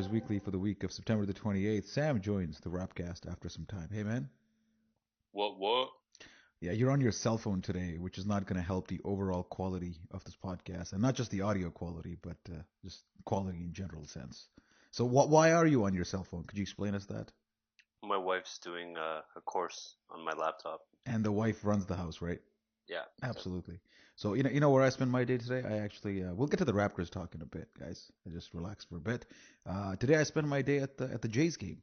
Raptors Weekly for the week of September the 28th. Sam joins the Rapcast after some time. Hey, man. What? Yeah, you're on your cell phone today, which is not going to help the overall quality of this podcast, and not just the audio quality, but just quality in general sense. So, why are you on your cell phone? Could you explain us that? My wife's doing a course on my laptop. And the wife runs the house, right? Yeah. Absolutely. So, you know where I spend my day today? I actually, we'll get to the Raptors talk in a bit, guys. I just relax for a bit. Today I spent my day at the Jays game.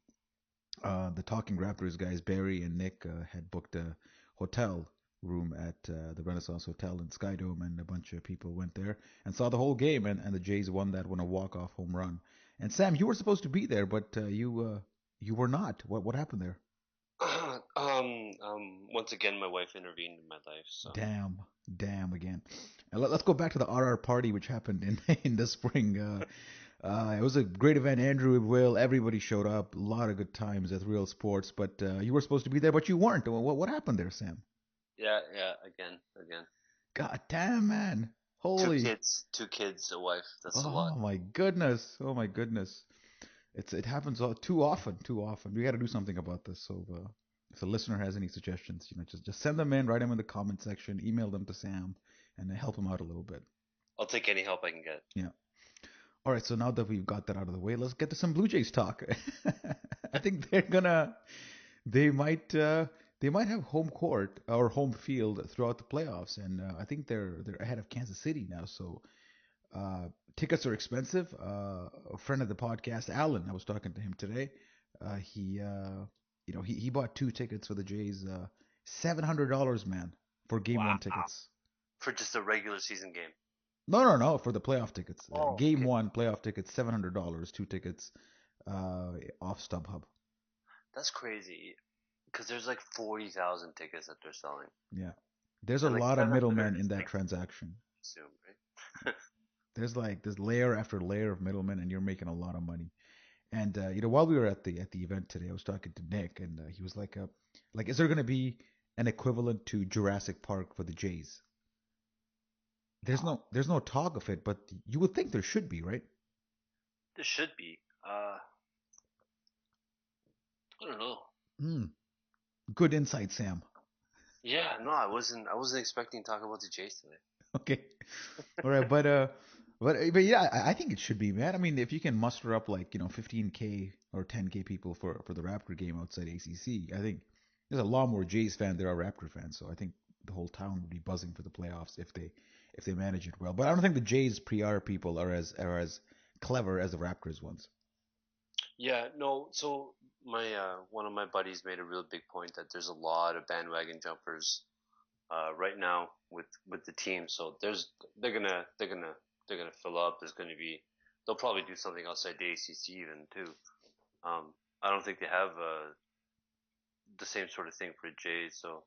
The Talking Raptors guys, Barry and Nick, had booked a hotel room at the Renaissance Hotel in Skydome, and a bunch of people went there and saw the whole game. And the Jays won that one a walk-off home run. And Sam, you were supposed to be there, but you were not. What happened there? Once again, my wife intervened in my life, so. Damn again. And let's go back to the RR party, which happened in in the spring. It was a great event. Andrew, Will, everybody showed up. A lot of good times at Real Sports. But you were supposed to be there, but you weren't. What happened there, Sam? Yeah, again. God damn, man. Two Holy. kids, two kids, a wife. That's a lot. Oh my goodness. Oh my goodness. It happens too often. Too often. We got to do something about this. So if the listener has any suggestions, just send them in, write them in the comment section, email them to Sam, and help him out a little bit. I'll take any help I can get. Yeah. All right, so now that we've got that out of the way, let's get to some Blue Jays talk. I think they might have home court or home field throughout the playoffs, and I think they're ahead of Kansas City now. So tickets are expensive. A friend of the podcast, Alan, I was talking to him today. He bought two tickets for the Jays, $700, man, for game Wow. one tickets. For just a regular season game. No, for the playoff tickets. Oh, Game okay. one playoff tickets, $700, two tickets, off StubHub. That's crazy. Because there's like 40,000 tickets that they're selling. Yeah, there's a And like lot of 700 middlemen in is that like, transaction. assume, right? There's layer after layer of middlemen, and you're making a lot of money. And while we were at the event today, I was talking to Nick, and he was like, is there going to be an equivalent to Jurassic Park for the Jays? There's no talk of it, but you would think there should be, right? There should be. I don't know. Hmm. Good insight, Sam. Yeah, no, I wasn't expecting to talk about the Jays today. Okay. All right, but yeah, I think it should be, man. I mean, if you can muster up 15K or 10K people for the Raptor game outside ACC, I think there's a lot more Jays fans there are Raptor fans. So I think the whole town would be buzzing for the playoffs if they manage it well. But I don't think the Jays PR people are as clever as the Raptors ones. Yeah, no. So my one of my buddies made a real big point that there's a lot of bandwagon jumpers right now with the team. So they're gonna fill up. They'll probably do something outside the ACC even too. I don't think they have the same sort of thing for Jays. So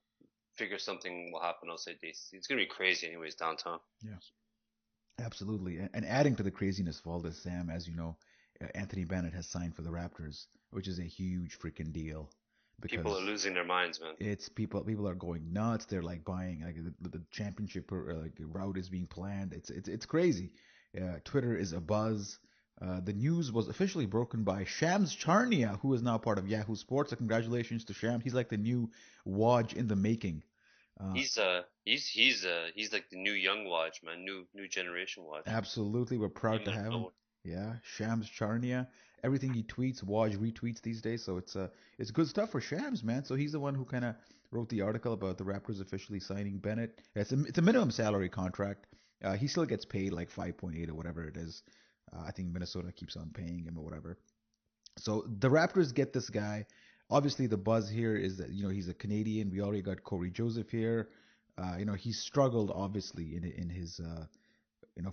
figure something will happen outside the ACC. It's gonna be crazy anyways downtown. Yeah, absolutely. And adding to the craziness of all this, Sam, as you know, Anthony Bennett has signed for the Raptors, which is a huge freaking deal People are because losing their minds, man. it's people are going nuts. They're like buying the championship route is being planned. It's crazy. Twitter is a buzz. The news was officially broken by Shams Charnia, who is now part of Yahoo Sports. So congratulations to Shams. He's like the new Woj in the making. Uh, He's like the new young watch, man. New generation watch. Absolutely, we're proud Came to out of have him. nowhere. Yeah, Shams Charnia. Everything he tweets, Woj retweets these days. So it's good stuff for Shams, man. So he's the one who kind of wrote the article about the Raptors officially signing Bennett. It's a minimum salary contract. He still gets paid like 5.8 or whatever it is. I think Minnesota keeps on paying him or whatever. So the Raptors get this guy. Obviously, the buzz here is that he's a Canadian. We already got Cory Joseph here. He's struggled obviously in his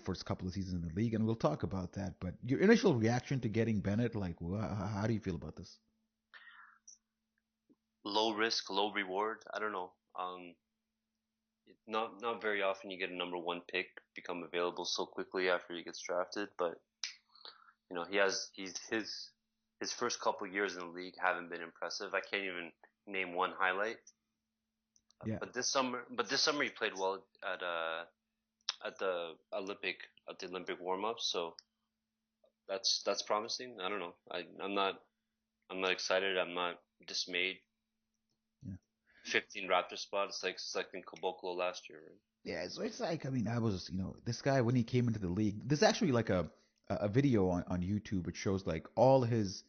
first couple of seasons in the league, and we'll talk about that. But your initial reaction to getting Bennett, like, how do you feel about this? Low risk, low reward. I don't know. Not very often you get a number one pick become available so quickly after he gets drafted, but his first couple years in the league haven't been impressive. I can't even name one highlight. Yeah, But this summer he played well at the Olympic warm ups. So that's promising. I don't know. I'm not excited. I'm not dismayed. Yeah. 15 Raptor spot. It's like selecting Caboclo last year, right? Yeah, so it's like, I mean, I was, this guy when he came into the league. There's actually like a video on YouTube which shows like all his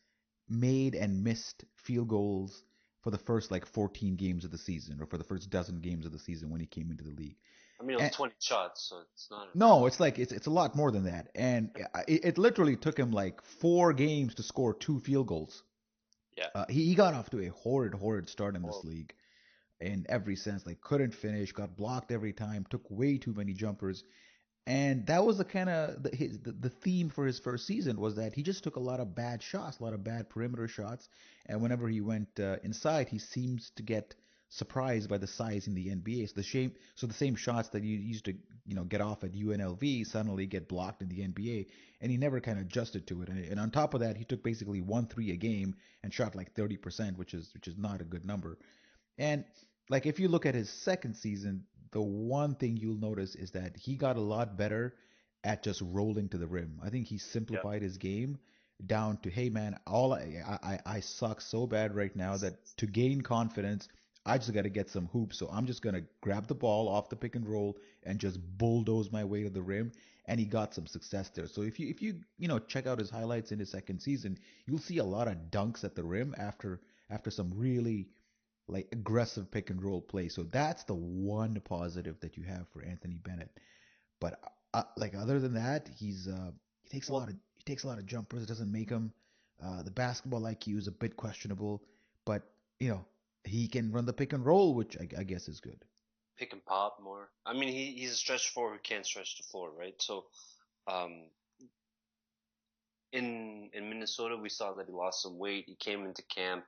made and missed field goals for the first like 14 games of the season, or for the first dozen games of the season when he came into the league. I mean, it was And 20 shots, so it's not. no, it's like it's a lot more than that. And it literally took him like 4 games to score 2 field goals. Yeah. He got off to a horrid start in this Horrible. league in every sense. Like couldn't finish, got blocked every time, took way too many jumpers. And that was the kind of the theme for his first season, was that he just took a lot of bad shots, a lot of bad perimeter shots, and whenever he went inside, he seems to get surprised by the size in the NBA. So the same shots that you used to get off at UNLV suddenly get blocked in the NBA, and he never kind of adjusted to it. And on top of that, he took basically 1 3 a game and shot like 30%, which is not a good number. And like if you look at his second season, the one thing you'll notice is that he got a lot better at just rolling to the rim. I think he Yeah. simplified his game down to, hey man, I suck so bad right now that to gain confidence, I just got to get some hoops. So I'm just gonna grab the ball off the pick and roll and just bulldoze my way to the rim. And he got some success there. So if you check out his highlights in his second season, you'll see a lot of dunks at the rim after some really like aggressive pick and roll play. So that's the one positive that you have for Anthony Bennett. But like other than that, he takes a Well, lot of he takes a lot of jumpers. It doesn't make him. The basketball IQ is a bit questionable, but you know he can run the pick and roll, which I guess is good. pick and pop more. I mean, he's a stretch four who can't stretch the floor, right? So, um, in Minnesota, we saw that he lost some weight. He came into camp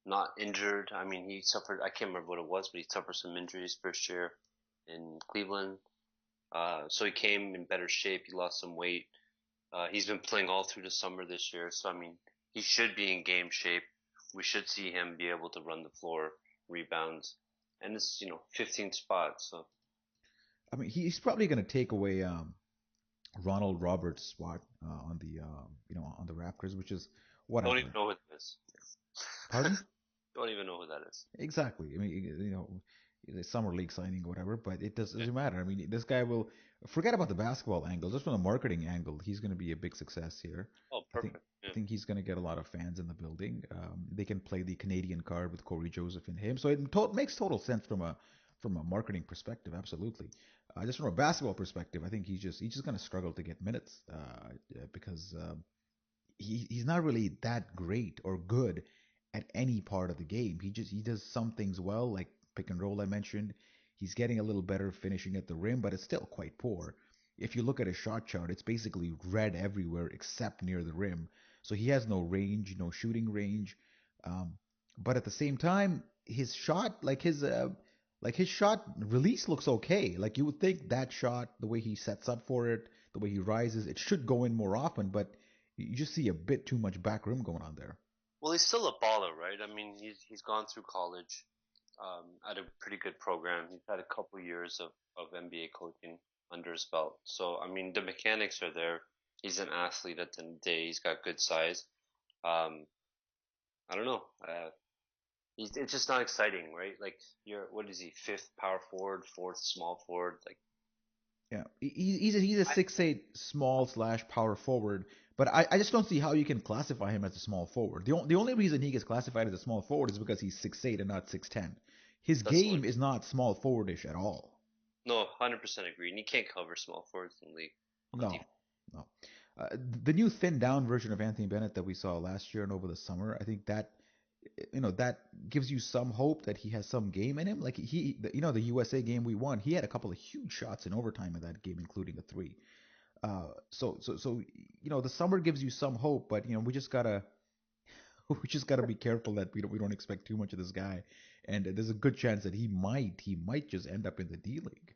not injured. I mean, he suffered. I can't remember what it was, but he suffered some injuries first year in Cleveland. So he came in better shape. He lost some weight. He's been playing all through the summer this year. So I mean, he should be in game shape. We should see him be able to run the floor, rebounds, and it's 15th spot. So I mean, he's probably going to take away Ronald Roberts' spot on the on the Raptors, which is don't even whatever. know who that is. Pardon? Don't even know who that is. Exactly. I mean, the summer league signing or whatever, but it Yeah. doesn't matter. I mean, this guy will forget about the basketball angle. Just from the marketing angle, he's going to be a big success here. Oh, I think perfect. I Yeah. think he's going to get a lot of fans in the building. They can play the Canadian card with Corey Joseph and him, so makes total sense from a marketing perspective. Absolutely. Just from a basketball perspective, I think he's just going to struggle to get minutes because he's not really that great or good at any part of the game. He does some things well, like pick and roll I mentioned. He's getting a little better finishing at the rim, but it's still quite poor. If you look at his shot chart, it's basically red everywhere except near the rim. So he has no range, no shooting range. Um, but at the same time, his shot, like his shot release looks okay. Like you would think that shot, the way he sets up for it, the way he rises, it should go in more often. But you just see a bit too much back room going on there. Well, he's still a baller, right? I mean, he's gone through college at a pretty good program. He's had a couple years of NBA coaching under his belt. So, I mean, the mechanics are there. He's an athlete at the end of the day. He's got good size. Um, I don't know. It's just not exciting, right? Like, what is he? Fifth power forward, fourth small forward. Like, Yeah, he's a I, 6'8" small slash power forward, but I just don't see how you can classify him as a small forward. The only reason he gets classified as a small forward is because he's 6'8" and not 6'10". His that's the only. game is not small forwardish at all. No, 100% agree. And he can't cover small forwards in the league on No, defense. no. The new thin down version of Anthony Bennett that we saw last year and over the summer, I think that gives you some hope that he has some game in him. Like the USA game we won, he had a couple of huge shots in overtime in that game, including a three. So the summer gives you some hope, but we just gotta be careful that we don't expect too much of this guy, and there's a good chance that he might just end up in the D League.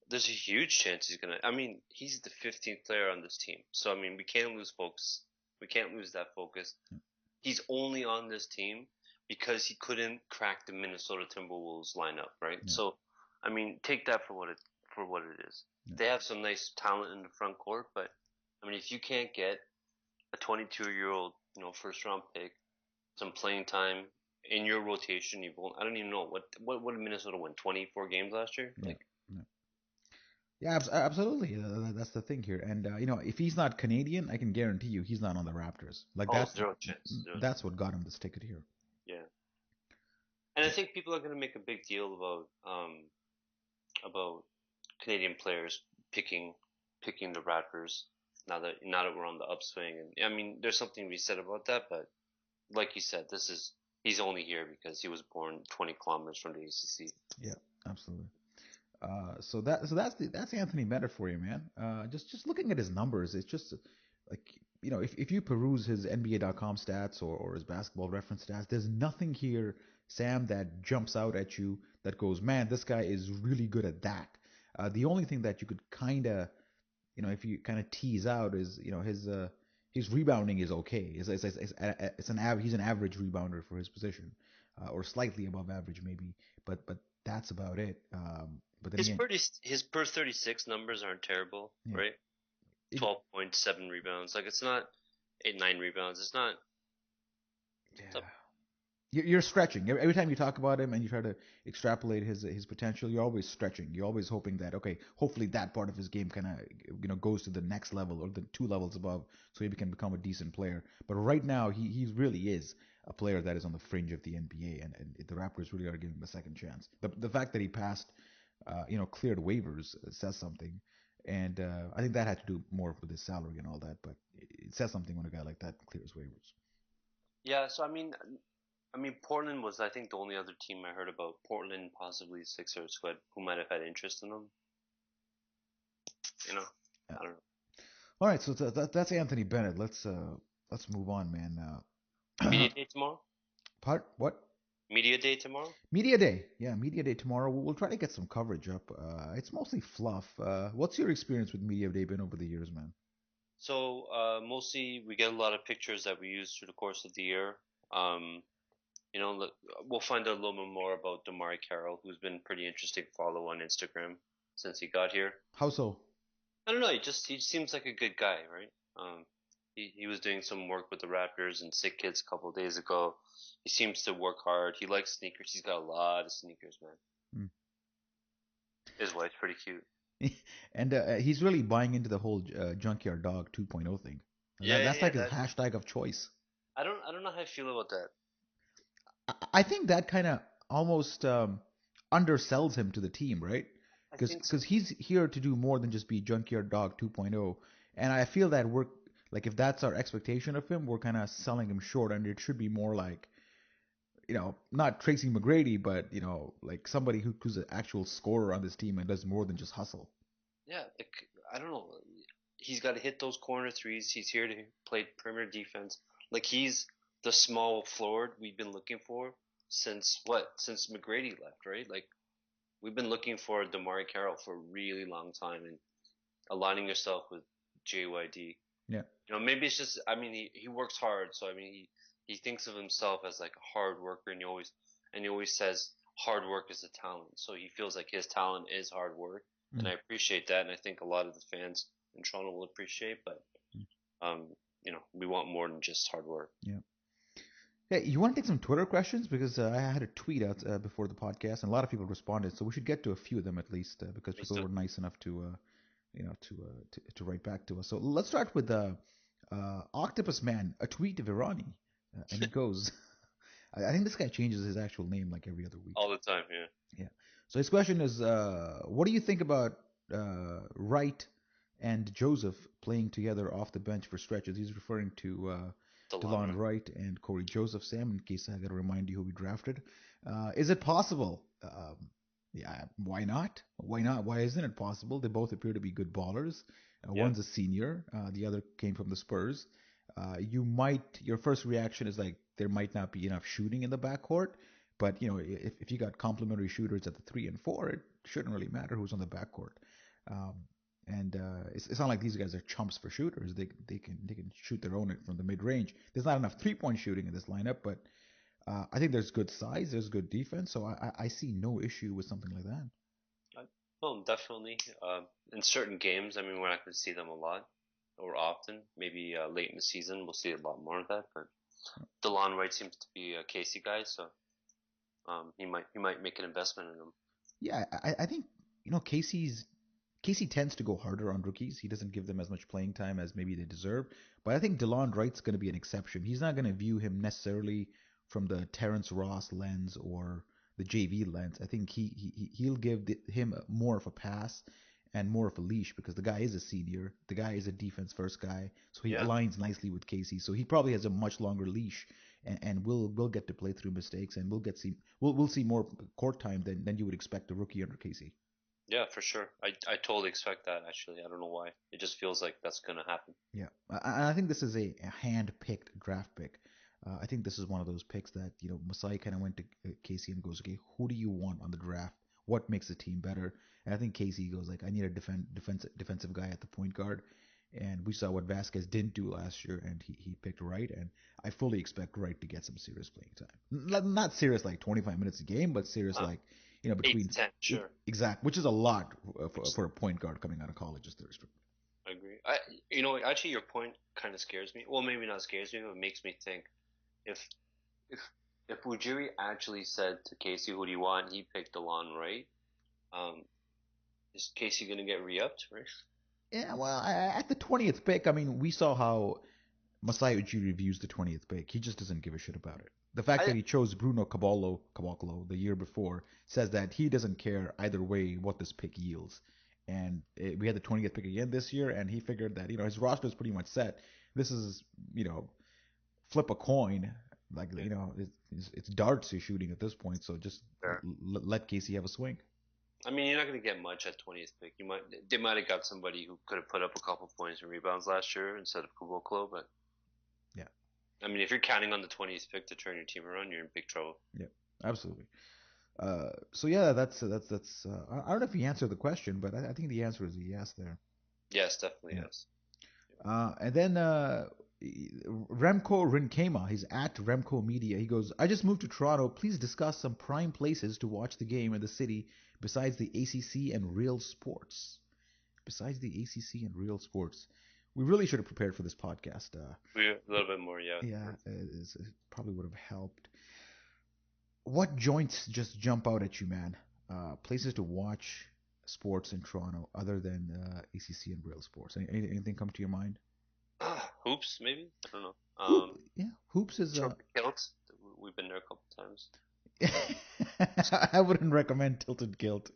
There's a huge chance he's gonna. I mean, he's the 15th player on this team, so I mean, we can't lose focus. We can't lose that focus. He's only on this team because he couldn't crack the Minnesota Timberwolves lineup, right? Yeah, So, I mean, take that for what it is. yeah. They have some nice talent in the front court, but I mean, if you can't get a 22-year-old, first round pick, some playing time in your rotation, I don't even know what did Minnesota win, 24 games last year? Yeah. Like, Yeah. Yeah, absolutely. That's the thing here. And if he's not Canadian, I can guarantee you he's not on the Raptors. Like oh, zero chance, zero chance. that's what got him this ticket here. Yeah, and I Yeah. think people are going to make a big deal about Canadian players picking picking the Raptors now that we're on the upswing. And I mean, there's something to be said about that, but like you said, he's only here because he was born 20 kilometers from the ACC. Yeah, absolutely. That's Anthony Bennett for you, man. Just looking at his numbers, it's just like if you peruse his NBA.com stats or his basketball reference stats, there's nothing here, Sam, that jumps out at you that goes, man, this guy is really good at that. The only thing that you could kind of, if you kind of tease out is, his rebounding is okay. He's an average rebounder for his position, or slightly above average maybe, but that's about it. But then again, His per 36 numbers aren't terrible, yeah, right? it, 12.7 rebounds. Like it's not 8-9 rebounds. It's not. It's yeah. You're stretching every time you talk about him and you try to extrapolate his potential. You're always stretching. You're always hoping that, okay, hopefully that part of his game kind of goes to the next level or the two levels above, so he can become a decent player. But right now he really is a player that is on the fringe of the NBA, and the Raptors really are giving him a second chance. The fact that he passed, cleared waivers says something, and I think that had to do more with his salary and all that. But it says something when a guy like that clears waivers. Yeah. So I mean, Portland was, I think, the only other team I heard about. Portland, possibly Sixers, who might have had interest in them. You know, Yeah. I don't know. All right, so that's Anthony Bennett. Let's move on, man. Media day tomorrow. Part what? Media day tomorrow. Media day. Yeah, media day tomorrow. We'll try to get some coverage up. It's mostly fluff. What's your experience with media day been over the years, man? So mostly we get a lot of pictures that we use through the course of the year. Um, we'll find out a little bit more about DeMarre Carroll, who's been pretty interesting follow on Instagram since he got here. How so? I don't know. He seems like a good guy, right? He was doing some work with the Raptors and Sick Kids a couple of days ago. He seems to work hard. He likes sneakers. He's got a lot of sneakers, man. Mm. His wife's pretty cute. And he's really buying into the whole Junkyard Dog 2.0 thing. Yeah, yeah, That's yeah. like his hashtag of choice. I don't know how I feel about that. I think that kind of almost undersells him to the team, right? I think so. Because he's here to do more than just be Junkyard Dog 2.0, and I feel that we're like if that's our expectation of him, we're kind of selling him short, and it should be more like not Tracy McGrady, but like somebody who's an actual scorer on this team and does more than just hustle. Yeah, like, I don't know. He's got to hit those corner threes. He's here to play perimeter defense. Like he's the small forward we've been looking for since what? Since McGrady left, right? Like we've been looking for DeMarre Carroll for a really long time and aligning yourself with JYD. Yeah. Maybe it's just. I mean, he works hard, so I mean, he thinks of himself as like a hard worker, and he always says hard work is a talent. So he feels like his talent is hard work, and Mm. I appreciate that, and I think a lot of the fans in Toronto will appreciate. But Mm. um, we want more than just hard work. Yeah. Hey, you want to take some Twitter questions because I had a tweet out before the podcast, and a lot of people responded, so we should get to a few of them at least because Let's people do it. were nice enough to write back to us. So let's start with Octopus Man, a tweet of Irani, and it goes. I think this guy changes his actual name like every other week. All the time, yeah. Yeah. So his question is, what do you think about Wright and Joseph playing together off the bench for stretches? He's referring to Delon, Delon right? Wright and Cory Joseph. Sam, in case I got to remind you who we drafted. Is it possible? Yeah, why not? Why not? Why isn't it possible? They both appear to be good ballers. Yeah. One's a senior, the other came from the Spurs. Your first reaction is like there might not be enough shooting in the backcourt, but if you got complementary shooters at the 3 and 4, it shouldn't really matter who's on the backcourt. Um, and it's not like these guys are chumps for shooters. They can shoot their own from the mid range. There's not enough 3-point shooting in this lineup, but I think there's good size, there's good defense, so I see no issue with something like that. Well, definitely. In certain games, I mean, we're not going to see them a lot. or often. Maybe late in the season we'll see a lot more of that. But Delon Wright seems to be a Casey guy, so he might make an investment in him. Yeah, I think Casey tends to go harder on rookies. He doesn't give them as much playing time as maybe they deserve. But I think DeLon Wright's going to be an exception. He's not going to view him necessarily from the Terrence Ross lens or the JV lens. I think he'll give him more of a pass and more of a leash because the guy is a senior. The guy is a defense first guy, so he Yeah. aligns nicely with Casey. So he probably has a much longer leash, and we'll get to play through mistakes, and we'll see more court time than you would expect a rookie under Casey. Yeah, for sure. I totally expect that, actually. I don't know why. It just feels like that's going to happen. Yeah, I think this is a hand-picked draft pick. I think this is one of those picks that Masai kind of went to Casey and goes, okay, who do you want on the draft? What makes the team better? And I think Casey goes like, I need a defensive guy at the point guard. And we saw what Vasquez didn't do last year, and he picked Wright, and I fully expect Wright to get some serious playing time. Not serious like 25 minutes a game, but serious like between 8 to 10, sure. Exact, which is a lot for a point guard coming out of college. Just to restrict. I agree. Actually, your point kind of scares me. Well, maybe not scares me, but it makes me think if if if Ujiri actually said to Casey, "Who do you want?" and he picked Delon Wright, is Casey gonna get re-upped, right? Yeah, well, at the 20th pick, I mean, we saw how Masai Ujiri reviews the 20th pick. He just doesn't give a shit about it. The fact that he chose Bruno Caboclo the year before says that he doesn't care either way what this pick yields. And we had the 20th pick again this year, and he figured that his roster is pretty much set. This is flip a coin, like it's darts you're shooting at this point. So just let Casey have a swing. I mean, you're not going to get much at 20th pick. They might have got somebody who could have put up a couple points and rebounds last year instead of Caboclo, but yeah. I mean, if you're counting on the 20th pick to turn your team around, you're in big trouble. Yeah, absolutely. So yeah, that's. I don't know if he answered the question, but I think the answer is a yes there. Yes, definitely yes. And then Remco Rinkema, he's at Remco Media. He goes, I just moved to Toronto. Please discuss some prime places to watch the game in the city besides the ACC and Real Sports. Besides the ACC and Real Sports. We really should have prepared for this podcast. A little bit more, yeah. Yeah, it probably would have helped. What joints just jump out at you, man? Places to watch sports in Toronto other than ACC and Real Sports. Anything come to your mind? Hoops, maybe? I don't know. Yeah, Hoops is... Kilt. We've been there a couple times. I wouldn't recommend Tilted Kilt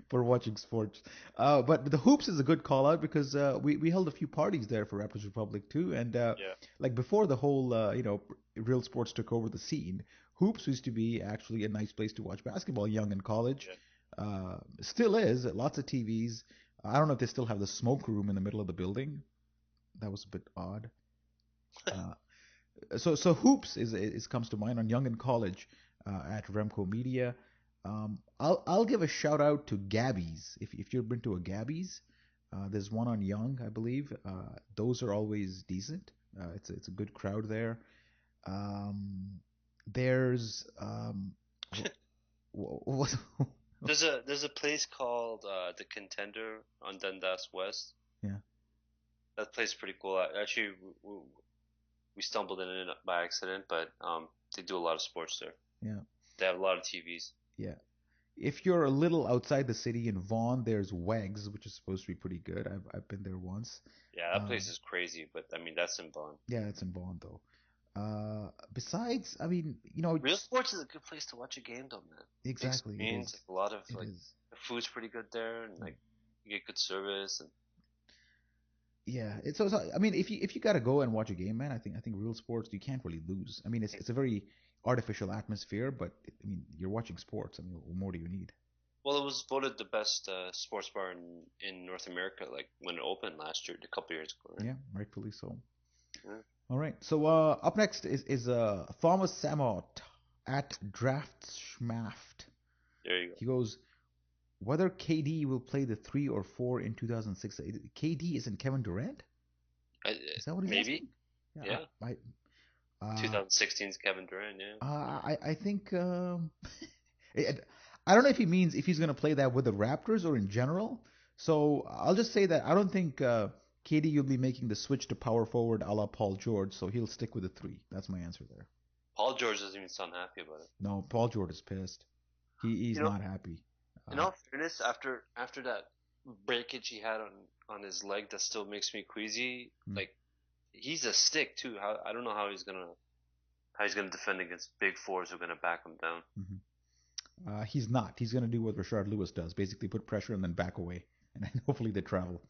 for watching sports. But the Hoops is a good call out because we held a few parties there for Raptors Republic too. And like before the whole, Real Sports took over the scene, Hoops used to be actually a nice place to watch basketball, young in college. Yeah. Still is. Lots of TVs. I don't know if they still have the smoke room in the middle of the building. That was a bit odd. So Hoops is comes to mind on Young in College at Remco Media. I'll give a shout out to Gabby's if you've been to a Gabby's. There's one on Young, I believe. Those are always decent. It's a good crowd there. There's what? There's a place called the Contender on Dundas West. Yeah. That place is pretty cool. Actually, we stumbled in it by accident, but they do a lot of sports there. Yeah. They have a lot of TVs. Yeah. If you're a little outside the city in Vaughan, there's Wegs, which is supposed to be pretty good. I've been there once. Yeah, that place is crazy, but I mean that's in Vaughan. Yeah, it's in Vaughan though. Besides, I mean, Real Sports is a good place to watch a game, though, man. Exactly. Like a lot of the food's pretty good there, and like you get good service and. Yeah, so I mean, if you gotta go and watch a game, man, I think Real Sports you can't really lose. I mean, it's a very artificial atmosphere, but I mean, you're watching sports. I mean, what more do you need? Well, it was voted the best sports bar in North America, like when it opened last year, a couple years ago. Right? Yeah, rightfully so. Yeah. All right, so up next is Thomas Samot at Draftschmaft. There you go. He goes, whether KD will play the 3 or 4 in 2006. KD isn't Kevin Durant? Is that what he's maybe? Asking? Yeah. 2016's Kevin Durant, yeah. I think I don't know if he means if he's going to play that with the Raptors or in general. So I'll just say that I don't think KD will be making the switch to power forward a la Paul George, so he'll stick with the 3. That's my answer there. Paul George doesn't even sound happy about it. No, Paul George is pissed. He's not happy. In all fairness, after that breakage he had on his leg, that still makes me queasy. Like, he's a stick too. I don't know how he's gonna defend against big fours who are gonna back him down. Mm-hmm. He's not. He's gonna do what Rashard Lewis does, basically put pressure and then back away, and then hopefully they travel.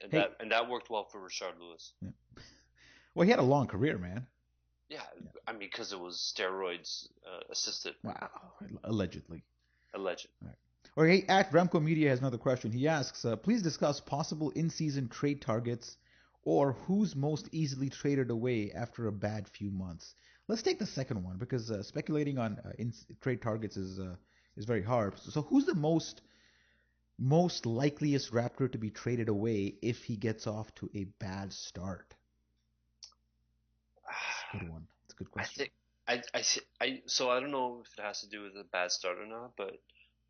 And that worked well for Rashard Lewis. Yeah. Well, he had a long career, man. Yeah. I mean, because it was steroids assisted. Wow, allegedly. Alleged. All right. Okay, at Remco Media has another question. He asks, please discuss possible in-season trade targets or who's most easily traded away after a bad few months. Let's take the second one because speculating on trade targets is very hard. So who's the most likeliest Raptor to be traded away if he gets off to a bad start? That's a good one. That's a good question. So I don't know if it has to do with a bad start or not, but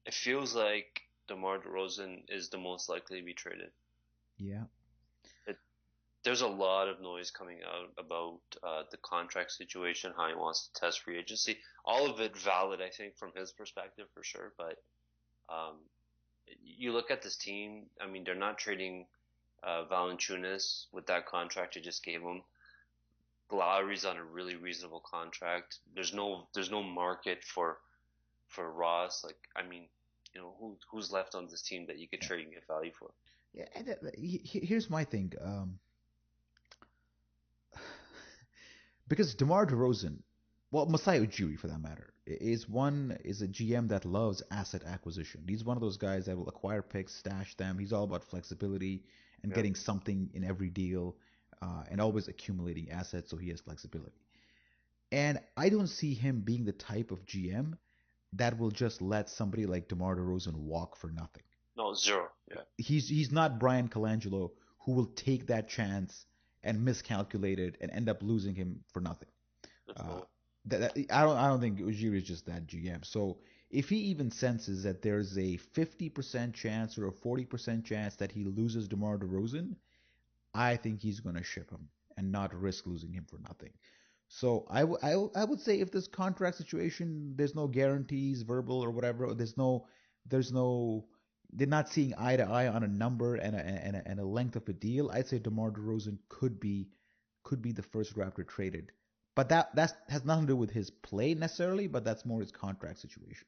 it feels like DeMarre DeRozan is the most likely to be traded. Yeah. There's a lot of noise coming out about the contract situation, how he wants to test free agency. All of it valid, I think, from his perspective for sure. But you look at this team. I mean, they're not trading Valanciunas with that contract you just gave him. Lowry's on a really reasonable contract. There's no market for Ross. Like, I mean, who's left on this team that you could trade and get value for? Yeah, here's my thing. Because DeMarre DeRozan, well, Masai Ujiri for that matter, is a GM that loves asset acquisition. He's one of those guys that will acquire picks, stash them. He's all about flexibility and getting something in every deal, and always accumulating assets so he has flexibility. And I don't see him being the type of GM that will just let somebody like DeMarre DeRozan walk for nothing. No, zero. Yeah. He's not Brian Colangelo who will take that chance and miscalculate it and end up losing him for nothing. I don't think Ujiri is just that GM. So if he even senses that there's a 50% chance or a 40% chance that he loses DeMarre DeRozan, I think he's going to ship him and not risk losing him for nothing. So I would say if this contract situation, there's no guarantees, verbal or whatever, they're not seeing eye to eye on a number and a length of a deal, I'd say DeMarre DeRozan could be the first Raptor traded. But that has nothing to do with his play necessarily, but that's more his contract situation.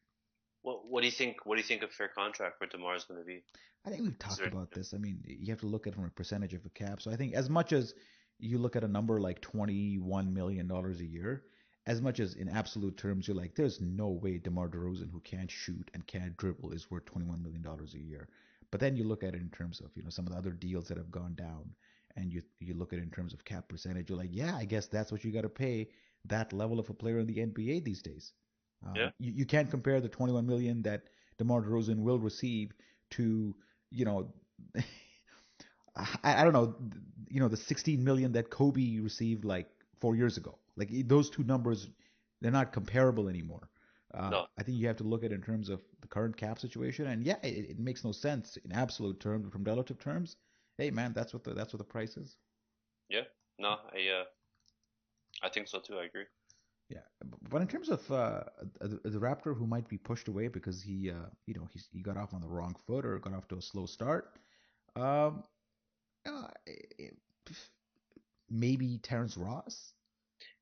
Well, what do you think a fair contract for DeMarre is going to be? I think we've talked about this. I mean, you have to look at it from a percentage of a cap. So I think as much as you look at a number like $21 million a year, as much as in absolute terms you're like, there's no way DeMarre DeRozan, who can't shoot and can't dribble, is worth $21 million a year. But then you look at it in terms of some of the other deals that have gone down, and you look at it in terms of cap percentage. You're like, yeah, I guess that's what you got to pay that level of a player in the NBA these days. You can't compare the $21 million that DeMarre DeRozan will receive to I don't know, the $16 million that Kobe received like 4 years ago. Like those two numbers, they're not comparable anymore. No. I think you have to look at it in terms of the current cap situation, and yeah, it makes no sense in absolute terms, but from relative terms, hey man, that's what the price is. Yeah, no, I think so too. I agree. Yeah, but in terms of the Raptor who might be pushed away because he got off on the wrong foot or got off to a slow start, maybe Terrence Ross.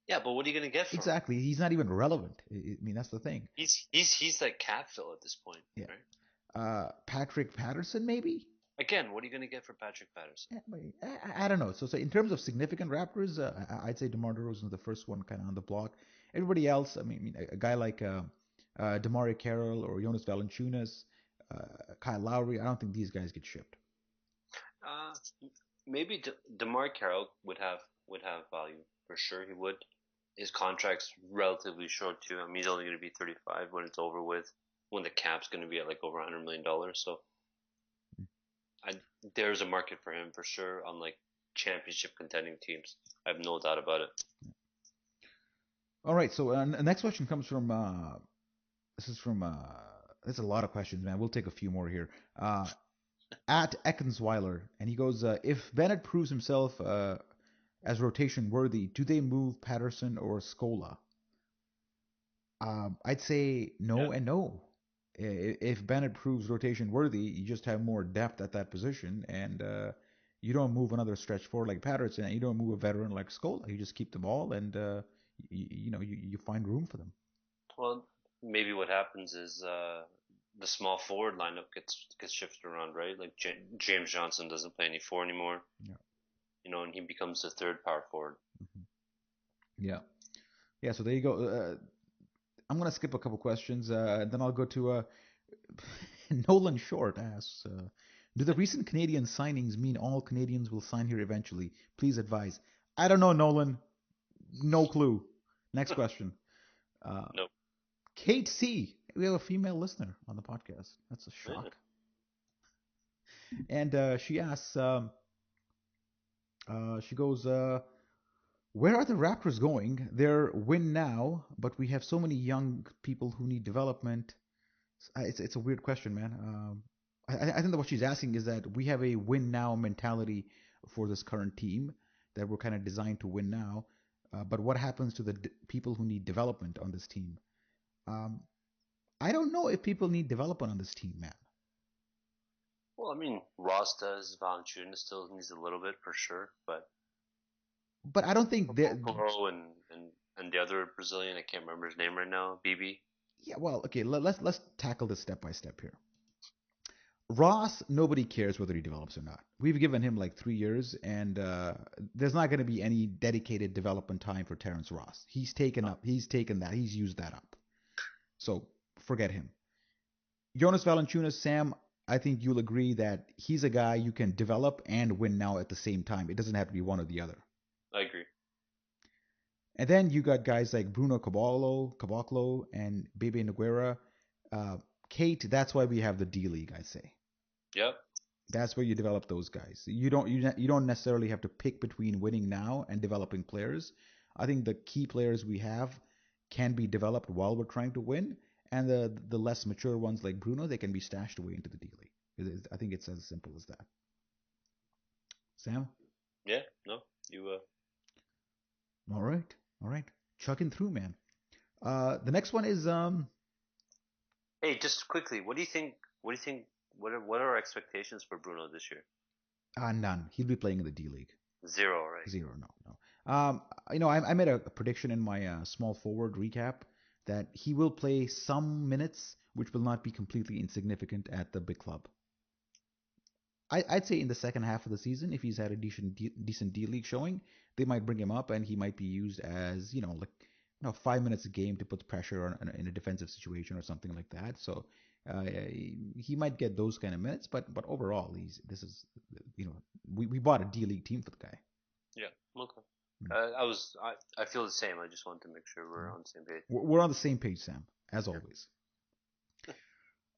Yeah, but what are you going to get for exactly? He's not even relevant. I mean, that's the thing. He's like cap fill at this point. Yeah. Right? Patrick Patterson, maybe. Again, what are you going to get for Patrick Patterson? Yeah, I don't know. So in terms of significant Raptors, I'd say DeMarre DeRozan is the first one kind of on the block. Everybody else, I mean, a guy like DeMarre Carroll or Jonas Valanciunas, Kyle Lowry, I don't think these guys get shipped. Maybe DeMarre Carroll would have value for sure. He would. His contract's relatively short too. I mean, he's only going to be 35 when it's over with. When the cap's going to be at like over $100 million. So there's a market for him for sure on like championship contending teams. I have no doubt about it. All right. So the next question comes from. This is from. There's a lot of questions, man. We'll take a few more here. at Eckensweiler, and he goes, if Bennett proves himself as rotation worthy, do they move Patterson or Scola? I'd say no Yeah. and no. If Bennett proves rotation worthy, you just have more depth at that position, and you don't move another stretch forward like Patterson, and you don't move a veteran like Scola. You just keep them all, and you find room for them. Well, maybe what happens is the small forward lineup gets shifted around, right? Like James Johnson doesn't play any four anymore. Yeah. And he becomes the third power forward. Yeah. Yeah. So there you go. I'm gonna skip a couple questions, then I'll go to Nolan Short asks, do the recent Canadian signings mean all Canadians will sign here eventually? Please advise. I don't know, Nolan. No clue. Next question. Uh, Nope. Kate C. We have a female listener on the podcast. That's a Yeah. shock. And she asks, she goes, where are the Raptors going? They're win now, but we have so many young people who need development. It's a weird question, man. I think that what she's asking is that we have a win now mentality for this current team, that we're kind of designed to win now. But what happens to the people who need development on this team? Um, I don't know if people need development on this team, man. Well, I mean, Ross does. Valanciunas still needs a little bit for sure, but But I don't think that. Caboclo and the other Brazilian, I can't remember his name right now, BB. Yeah, well, okay. Let's tackle this step by step here. Ross, nobody cares whether he develops or not. We've given him like 3 years, and there's not going to be any dedicated development time for Terrence Ross. He's taken that, he's used that up. So forget him. Jonas Valanciunas, Sam, I think you'll agree that he's a guy you can develop and win now at the same time. It doesn't have to be one or the other. I agree. And then you got guys like Bruno Caboclo, and Bebe Nogueira. Kate, that's why we have the D League, I say. Yep. That's where you develop those guys. You don't necessarily have to pick between winning now and developing players. I think the key players we have can be developed while we're trying to win, and the less mature ones like Bruno, they can be stashed away into the D League. I think it's as simple as that. Sam? Yeah. No. You. All right. All right. Chucking through, man. The next one is Hey, just quickly, what do you think? What do you think? What are our expectations for Bruno this year? none. He'll be playing in the D League. Zero, right? Zero. No. I made a prediction in my small forward recap that he will play some minutes, which will not be completely insignificant at the big club. I'd say in the second half of the season, if he's had a decent D League showing, they might bring him up and he might be used as 5 minutes a game to put pressure on in a defensive situation or something like that. So he might get those kind of minutes, but overall, we bought a D League team for the guy. Yeah. Okay. Mm. I feel the same. I just wanted to make sure we're on the same page. We're on the same page, Sam, as always.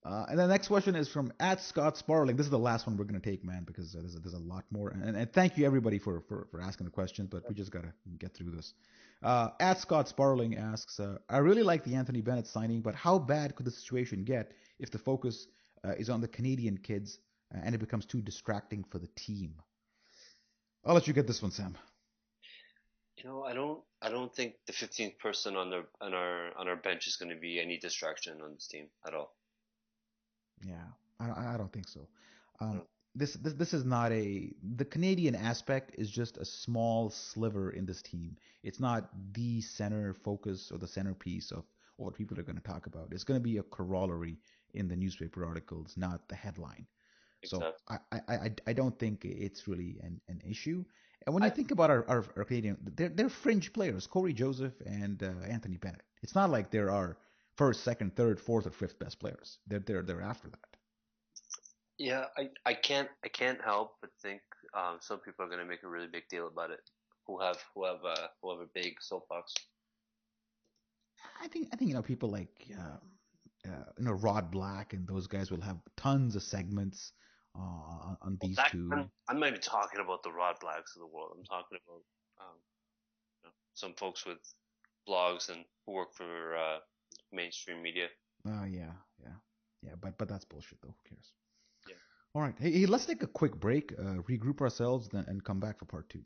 And the next question is from at Scott Sparling. This is the last one we're going to take, man, because there's a lot more. And thank you, everybody, for asking the questions, but we just got to get through this. At Scott Sparling asks, I really like the Anthony Bennett signing, but how bad could the situation get if the focus is on the Canadian kids and it becomes too distracting for the team? I'll let you get this one, Sam. I don't think the 15th person on our bench is going to be any distraction on this team at all. Yeah, I don't think so. Um, this is not the Canadian aspect is just a small sliver in this team. It's not the center focus or the centerpiece of what people are going to talk about. It's going to be a corollary in the newspaper articles, not the headline. So Exactly. I don't think it's really an issue. And when you I think about our Canadian, they're fringe players, Cory Joseph and Anthony Bennett. It's not like they're our first, second, third, fourth, or fifth best players. They're after that. Yeah, I can't help but think some people are going to make a really big deal about it. Who have a big soapbox. I think people like Rod Black and those guys will have tons of segments on Well, these two. I'm not even talking about the Rod Blacks of the world. I'm talking about some folks with blogs and who work for mainstream media. Yeah. But that's bullshit though. Who cares? Yeah. All right. Hey, let's take a quick break, regroup ourselves, and come back for part two.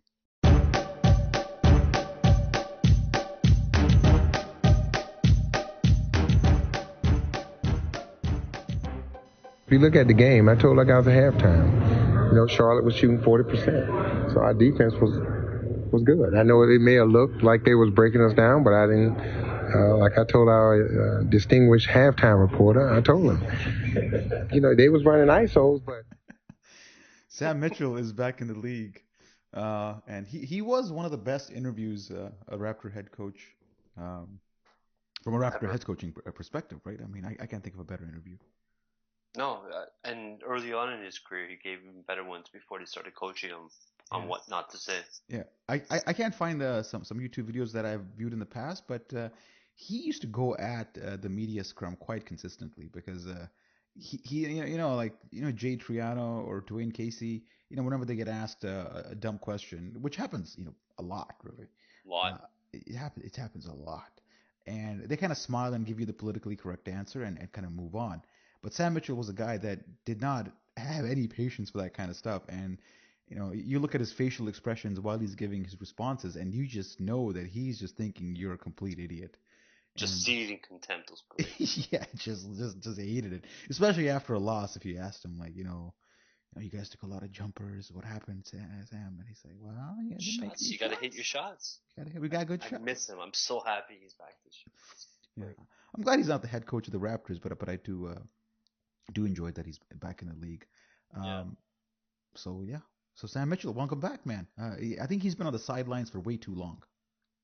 If you look at the game, I told like I was at halftime. Charlotte was shooting 40%, so our defense was good. I know it may have looked like they was breaking us down, but I didn't. Like I told our distinguished halftime reporter, I told him, they was running ISOs, but Sam Mitchell is back in the league, and he was one of the best interviews a Raptor head coach, um, from a Raptor head coaching perspective, right? I mean, I can't think of a better interview. No, and early on in his career, he gave him better ones before they started coaching him on what not to say. Yeah, I can't find some YouTube videos that I've viewed in the past, but he used to go at the media scrum quite consistently because he like Jay Triano or Dwayne Casey, whenever they get asked a dumb question, which happens a lot, really. A lot. It happens a lot, and they kind of smile and give you the politically correct answer and kind of move on. But Sam Mitchell was a guy that did not have any patience for that kind of stuff, and you look at his facial expressions while he's giving his responses, and you just know that he's just thinking you're a complete idiot. Just seething contempt was great. Yeah, just hated it, especially after a loss. If you asked him, like, you guys took a lot of jumpers. What happened, Sam? And he's like, well, yeah, shots. You got to hit your shots. We got good shots. I miss him. I'm so happy he's back this year. Yeah, I'm glad he's not the head coach of the Raptors, but I do enjoy that he's back in the league. So yeah. So Sam Mitchell, welcome back, man. I think he's been on the sidelines for way too long.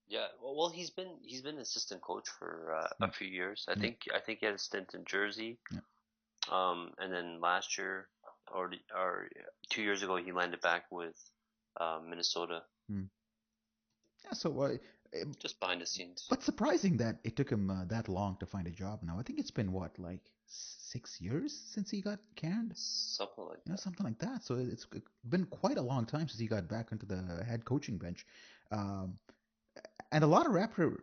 Yeah, well, he's been assistant coach for a few years. I think he had a stint in Jersey, and then last year or 2 years ago he landed back with Minnesota. Yeah, so just behind the scenes. But surprising that it took him that long to find a job. Now I think it's been what, like 6 years since he got canned. Something like that. Something like that. So it's been quite a long time since he got back into the head coaching bench. And a lot of Raptor,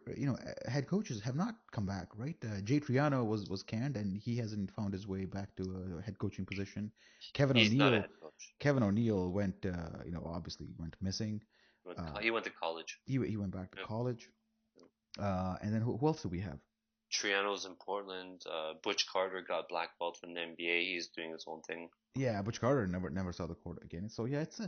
head coaches have not come back, right? Jay Triano was canned, and he hasn't found his way back to a head coaching position. He's not a head coach. Kevin O'Neill went, obviously went missing. He went to college. He went back to college. And then who else do we have? Triano's in Portland. Butch Carter got black belt from the NBA. He's doing his own thing. Yeah, Butch Carter never saw the court again. So yeah, it's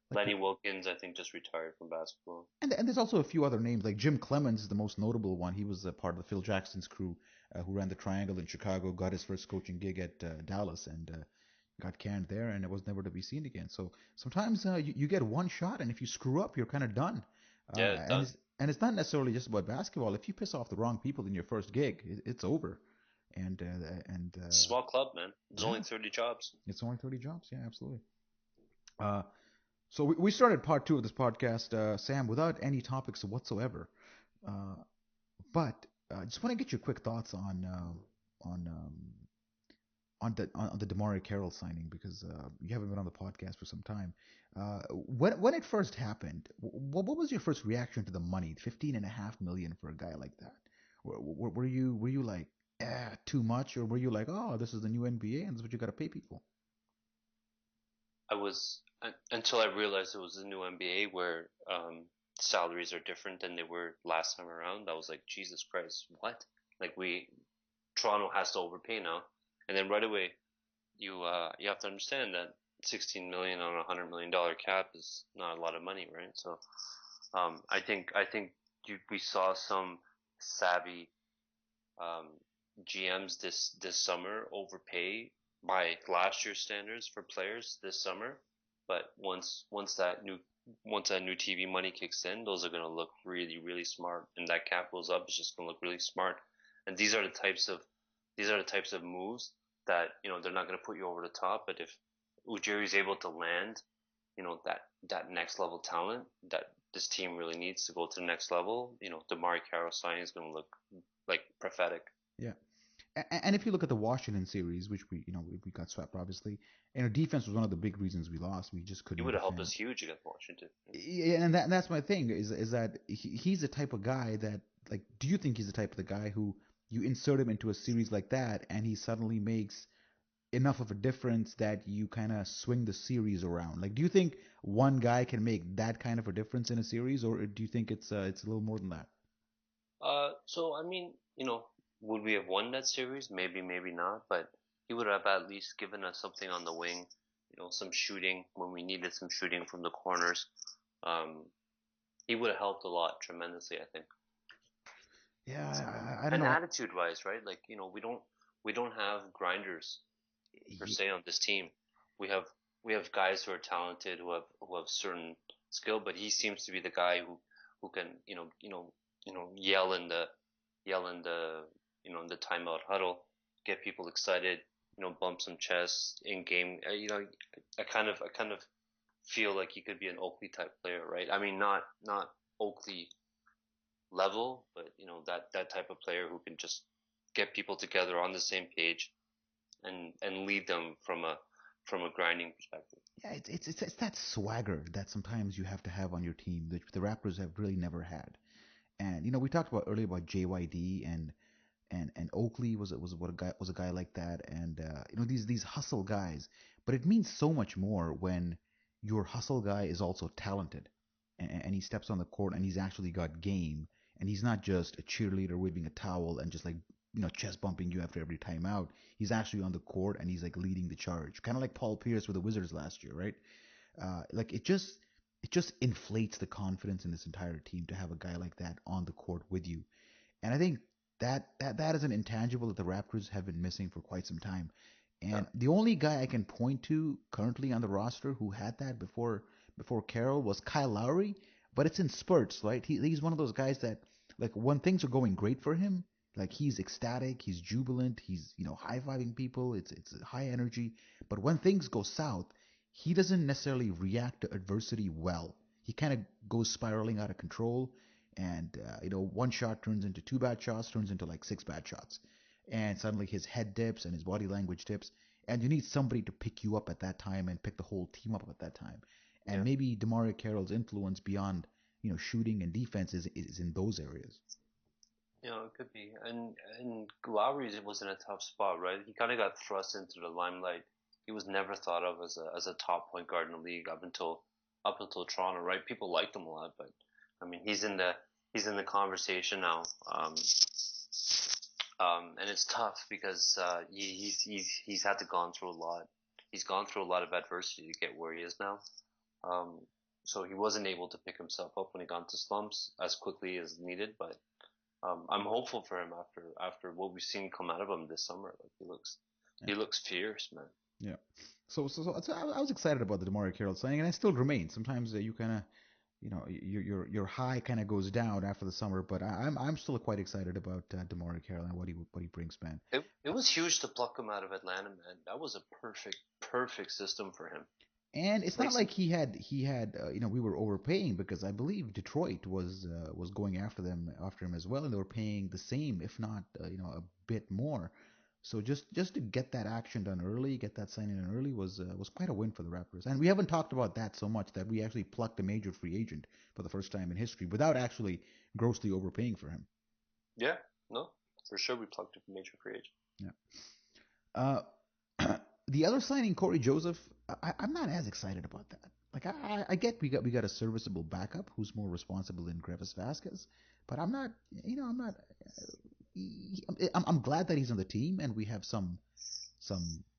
Lenny Wilkins, I think, just retired from basketball. And there's also a few other names, like Jim Clemens is the most notable one. He was a part of the Phil Jackson's crew, who ran the Triangle in Chicago, got his first coaching gig at Dallas, and got canned there, and it was never to be seen again. So sometimes you get one shot, and if you screw up, you're kind of done. And it's not necessarily just about basketball. If you piss off the wrong people in your first gig, it's over. And small club, man. There's only 30 jobs. It's only 30 jobs. Yeah, absolutely. So we started part 2 of this podcast, Sam, without any topics whatsoever. But I just want to get your quick thoughts on the DeMarre Carroll signing, because you haven't been on the podcast for some time. When it first happened, what was your first reaction to the money? $15.5 million for a guy like that. Were you like, too much, or were you like, oh, this is the new NBA and this is what you got to pay people? I was, until I realized it was the new NBA where salaries are different than they were last time around. I was like, Jesus Christ, what? Like Toronto has to overpay now. And then right away, you have to understand that $16 million on a $100 million cap is not a lot of money, right? So, I think we saw some savvy GMs this summer overpay by last year's standards for players this summer. But once that new TV money kicks in, those are going to look really, really smart, and that cap goes up. It's just going to look really smart. And these are the types of moves that, they're not going to put you over the top, but if Ujiri is able to land, that next level talent that this team really needs to go to the next level, DeMarre Carroll signing is going to look like prophetic. Yeah. And if you look at the Washington series, which we got swept, obviously, defense was one of the big reasons we lost. We just couldn't. He would have helped us huge against Washington. Yeah, and that's my thing is that he's the type of guy that, like, do you think he's the type of the guy who you insert him into a series like that and he suddenly makes enough of a difference that you kind of swing the series around? Like, do you think one guy can make that kind of a difference in a series, or do you think it's a little more than that? So I mean, would we have won that series? Maybe, maybe not. But he would have at least given us something on the wing. Some shooting when we needed some shooting from the corners. Um, he would have helped a lot tremendously, I think. Yeah, I don't And know. attitude-wise, right? Like, we don't have grinders per se on this team. We have we have guys who are talented who have certain skill, but he seems to be the guy who can yell in the in the timeout huddle, get people excited, bump some chests in game. I kind of feel like he could be an Oakley type player, right? I mean, not Oakley level, but that type of player who can just get people together on the same page and lead them from a grinding perspective. Yeah, it's that swagger that sometimes you have to have on your team, which the Raptors have really never had. And we talked about earlier about JYD and Oakley was a guy like that, and these hustle guys. But it means so much more when your hustle guy is also talented, and he steps on the court and he's actually got game, and he's not just a cheerleader waving a towel and just like chest bumping you after every timeout. He's actually on the court and he's like leading the charge, kind of like Paul Pierce with the Wizards last year, right? Like it just inflates the confidence in this entire team to have a guy like that on the court with you. And I think that is an intangible that the Raptors have been missing for quite some time. Yeah. And the only guy I can point to currently on the roster who had that before Carroll was Kyle Lowry, but it's in spurts, right? He's one of those guys that like when things are going great for him, like he's ecstatic, he's jubilant, he's high-fiving people, it's high energy. But when things go south, he doesn't necessarily react to adversity well. He kind of goes spiraling out of control, and one shot turns into two bad shots, turns into like six bad shots, and suddenly his head dips and his body language dips, and you need somebody to pick you up at that time and pick the whole team up at that time. And Yeah. maybe DeMarre Carroll's influence beyond shooting and defense is in those areas. It could be. And Lowry was in a tough spot, right? He kind of got thrust into the limelight. He was never thought of as a top point guard in the league up until Toronto, right? People liked him a lot, but I mean, he's in the conversation now. And it's tough because he's had to gone through a lot. He's gone through a lot of adversity to get where he is now. Um, so he wasn't able to pick himself up when he got into slumps as quickly as needed, but I'm hopeful for him after what we've seen come out of him this summer. Like he looks fierce, man. Yeah. So I was excited about the DeMarre Carroll signing, and I still remain. Sometimes you kind of, your high kind of goes down after the summer, but I'm still quite excited about DeMarre Carroll and what he brings, man. It was huge to pluck him out of Atlanta, man. That was a perfect system for him. And it's not like he had we were overpaying, because I believe Detroit was going after him as well, and they were paying the same, if not a bit more. So just to get that action done early, get that signing done early was quite a win for the Raptors. And we haven't talked about that so much, that we actually plucked a major free agent for the first time in history without actually grossly overpaying for him. Yeah, no, for sure we plucked a major free agent. Yeah. The other signing, Cory Joseph, I'm not as excited about that. Like I get we got a serviceable backup who's more responsible than Grevis Vasquez, but I'm not. I'm not. I'm glad that he's on the team, and we have some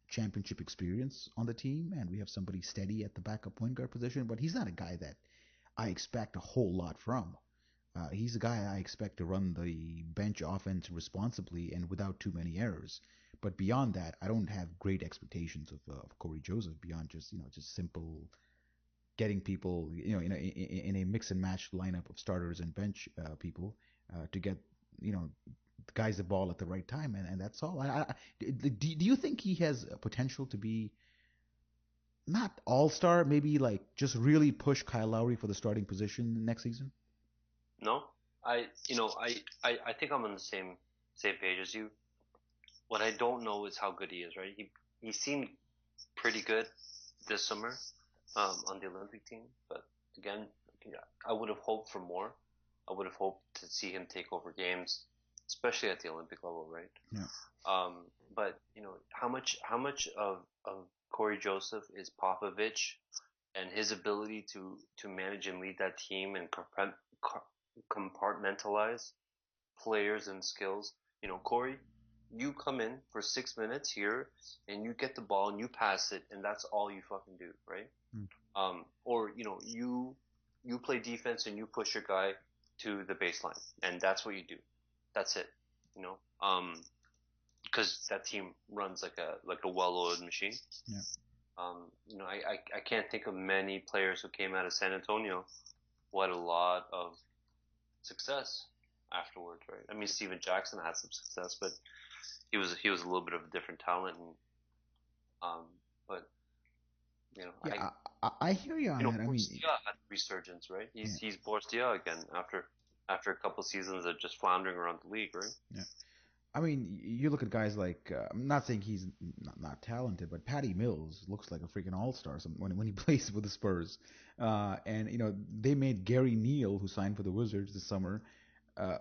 championship experience on the team, and we have somebody steady at the backup point guard position. But he's not a guy that I expect a whole lot from. He's a guy I expect to run the bench offense responsibly and without too many errors. But beyond that, I don't have great expectations of Cory Joseph beyond just simple getting people in a mix and match lineup of starters and bench people to get the guys the ball at the right time, and that's all. Do you think he has potential to be not all star, maybe like just really push Kyle Lowry for the starting position next season? No, I think I'm on the same page as you. What I don't know is how good he is, right? He seemed pretty good this summer on the Olympic team, but again, I would have hoped for more. I would have hoped to see him take over games, especially at the Olympic level, right? Yeah. But how much of Cory Joseph is Popovich and his ability to manage and lead that team and compartmentalize players and skills. Cory, you come in for 6 minutes here and you get the ball and you pass it and that's all you fucking do, right? Or you play defense and you push your guy to the baseline and that's what you do. That's it. Because that team runs like a well-oiled machine. Yeah. I can't think of many players who came out of San Antonio who had a lot of success afterwards, right? I mean, Steven Jackson had some success, but he was a little bit of a different talent, and but Yeah, I hear you on that. I mean, Boris Diaw had a resurgence, right? He's Boris Diaw again after a couple seasons of just floundering around the league, right? yeah. I mean, you look at guys like I'm not saying he's not talented, but Patty Mills looks like a freaking all-star when he plays with the Spurs. And they made Gary Neal, who signed for the Wizards this summer,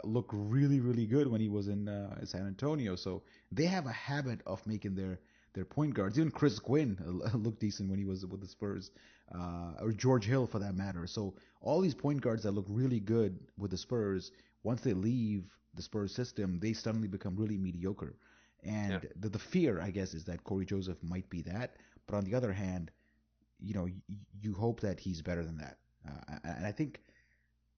look really really good when he was in San Antonio. So they have a habit of making their point guards. Even Chris Quinn looked decent when he was with the Spurs, or George Hill for that matter. So all these point guards that look really good with the Spurs, once they leave the Spurs system, they suddenly become really mediocre. And the fear, I guess, is that Cory Joseph might be that. But on the other hand, you hope that he's better than that. And I think,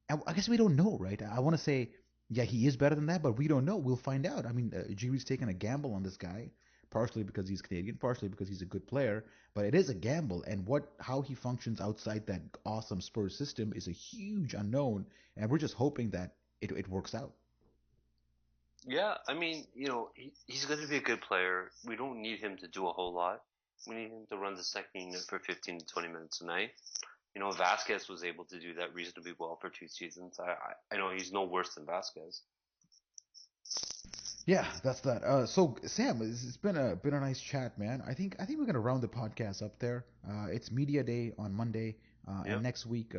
I guess we don't know, right? I want to say, yeah, he is better than that, but we don't know. We'll find out. I mean, Jimmy's taking a gamble on this guy, partially because he's Canadian, partially because he's a good player. But it is a gamble, and how he functions outside that awesome Spurs system is a huge unknown. And we're just hoping that it works out. Yeah, I mean, he's going to be a good player. We don't need him to do a whole lot. We need him to run the second unit for 15 to 20 minutes a night. Vasquez was able to do that reasonably well for 2 seasons. I know he's no worse than Vasquez. Yeah, that's that. So Sam, it's been a nice chat, man. I think we're gonna round the podcast up there. It's media day on Monday, and next week,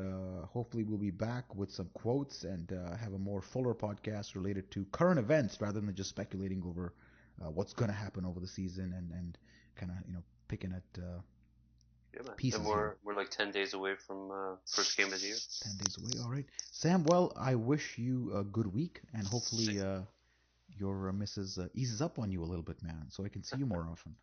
hopefully we'll be back with some quotes and have a more fuller podcast related to current events rather than just speculating over what's gonna happen over the season and kind of picking at pieces. And we're like 10 days away from first game of the year. 10 days away. All right, Sam. Well, I wish you a good week and hopefully your missus eases up on you a little bit, man, so I can see you more often.